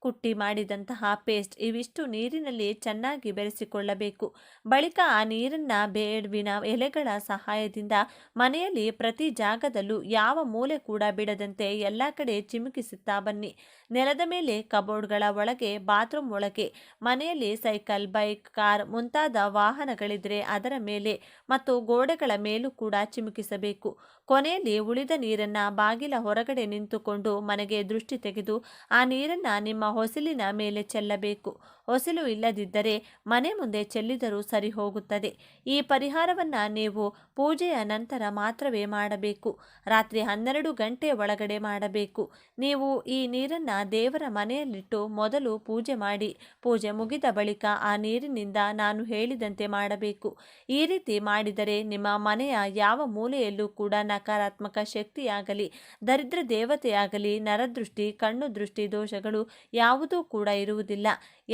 ಕುಟ್ಟಿ ಮಾಡಿದಂತಹ ಪೇಸ್ಟ್ ಇವಿಷ್ಟು ನೀರಿನಲ್ಲಿ ಚೆನ್ನಾಗಿ ಬೆರೆಸಿಕೊಳ್ಳಬೇಕು. ಬಳಿಕ ಆ ನೀರನ್ನು ಬೇವಿನ ಎಲೆಗಳ ಸಹಾಯದಿಂದ ಮನೆಯಲ್ಲಿ ಪ್ರತಿ ಜಾಗದಲ್ಲೂ ಯಾವ ಮೂಲೆ ಕೂಡ ಬಿಡದಂತೆ ಎಲ್ಲ ಕಡೆ ಚಿಮುಕಿಸುತ್ತಾ ಬನ್ನಿ. ನೆಲದ ಮೇಲೆ, ಕಬೋರ್ಡ್ಗಳ ಒಳಗೆ, ಬಾತ್ರೂಮ್ ಒಳಗೆ, ಮನೆಯಲ್ಲಿ ಸೈಕಲ್, ಬೈಕ್, ಕಾರ್ ಮುಂತಾದ ವಾಹನಗಳಿದ್ರೆ ಅದರ ಮೇಲೆ ಮತ್ತು ಗೋಡೆಗಳ ಮೇಲೂ ಕೂಡ ಚಿಮುಕಿಸಬೇಕು. ಕೊನೆಯಲ್ಲಿ ಉಳಿದ ನೀರನ್ನು ಬಾಗಿಲ ಹೊರಗಡೆ ನಿಂತುಕೊಂಡು ಮನೆಗೆ ದೃಷ್ಟಿ ತೆಗೆದು ಆ ನೀರನ್ನು ನಿಮ್ಮ ಹೊಸಲಿನ ಮೇಲೆ ಚೆಲ್ಲಬೇಕು. ಹೊಸಲು ಇಲ್ಲದಿದ್ದರೆ ಮನೆ ಮುಂದೆ ಚೆಲ್ಲಿದರೂ ಸರಿ ಹೋಗುತ್ತದೆ. ಈ ಪರಿಹಾರವನ್ನು ನೀವು ಪೂಜೆಯ ನಂತರ ಮಾತ್ರವೇ ಮಾಡಬೇಕು. ರಾತ್ರಿ 12 ಗಂಟೆ ಒಳಗಡೆ ಮಾಡಬೇಕು. ನೀವು ಈ ನೀರನ್ನು ದೇವರ ಮನೆಯಲ್ಲಿಟ್ಟು ಮೊದಲು ಪೂಜೆ ಮಾಡಿ, ಪೂಜೆ ಮುಗಿದ ಬಳಿಕ ಆ ನೀರಿನಿಂದ ನಾನು ಹೇಳಿದಂತೆ ಮಾಡಬೇಕು. ಈ ರೀತಿ ಮಾಡಿದರೆ ನಿಮ್ಮ ಮನೆಯ ಯಾವ ಮೂಲೆಯಲ್ಲೂ ಕೂಡ ನಕಾರಾತ್ಮಕ ಶಕ್ತಿಯಾಗಲಿ, ದರಿದ್ರ ದೇವತೆಯಾಗಲಿ, ನರದೃಷ್ಟಿ, ಕಣ್ಣು ದೃಷ್ಟಿ ದೋಷಗಳು ಯಾವುದೂ ಕೂಡ ಇರುವುದಿಲ್ಲ.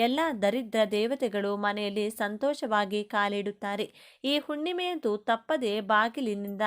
ಎಲ್ಲ ದರಿದ್ರ ದೇವತೆಗಳು ಮನೆಯಲ್ಲಿ ಸಂತೋಷವಾಗಿ ಕಾಲಿಡುತ್ತಾರೆ. ಈ ಹುಣ್ಣಿಮೆಯಂತೂ ತಪ್ಪದೆ ಬಾಗಿಲಿನಿಂದ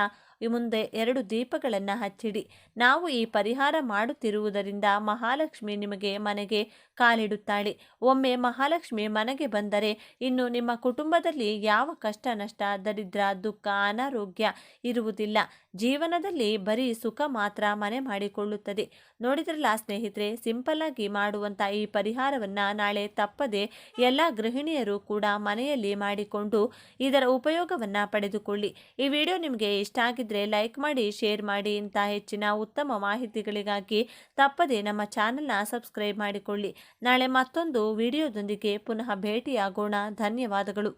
ಮುಂದೆ 2 ದೀಪಗಳನ್ನು ಹಚ್ಚಿಡಿ. ನಾವು ಈ ಪರಿಹಾರ ಮಾಡುತ್ತಿರುವುದರಿಂದ ಮಹಾಲಕ್ಷ್ಮಿ ನಿಮಗೆ ಮನೆಗೆ ಕಾಲಿಡುತ್ತಾಳೆ. ಒಮ್ಮೆ ಮಹಾಲಕ್ಷ್ಮಿ ಮನೆಗೆ ಬಂದರೆ ಇನ್ನು ನಿಮ್ಮ ಕುಟುಂಬದಲ್ಲಿ ಯಾವ ಕಷ್ಟ ನಷ್ಟ, ದರಿದ್ರ, ದುಃಖ, ಅನಾರೋಗ್ಯ ಇರುವುದಿಲ್ಲ. ಜೀವನದಲ್ಲಿ ಬರೀ ಸುಖ ಮಾತ್ರ ಮನೆ ಮಾಡಿಕೊಳ್ಳುತ್ತದೆ. ನೋಡಿದ್ರಲ್ಲ ಸ್ನೇಹಿತರೆ, ಸಿಂಪಲ್ ಆಗಿ ಮಾಡುವಂಥ ಈ ಪರಿಹಾರವನ್ನು ನಾಳೆ ತಪ್ಪದೆ ಎಲ್ಲ ಗೃಹಿಣಿಯರು ಕೂಡ ಮನೆಯಲ್ಲಿ ಮಾಡಿಕೊಂಡು ಇದರ ಉಪಯೋಗವನ್ನು ಪಡೆದುಕೊಳ್ಳಿ. ಈ ವಿಡಿಯೋ ನಿಮಗೆ ಇಷ್ಟ ಆಗಿದ್ರೆ ಲೈಕ್ ಮಾಡಿ, ಶೇರ್ ಮಾಡಿ. ಇಂಥ ಹೆಚ್ಚಿನ ಉತ್ತಮ ಮಾಹಿತಿಗಳಿಗಾಗಿ ತಪ್ಪದೆ ನಮ್ಮ ಚಾನೆಲ್ನ ಸಬ್ಸ್ಕ್ರೈಬ್ ಮಾಡಿಕೊಳ್ಳಿ. ನಾಳೆ ಮತ್ತೊಂದು ವಿಡಿಯೋದೊಂದಿಗೆ ಪುನಃ ಭೇಟಿಯಾಗೋಣ. ಧನ್ಯವಾದಗಳು.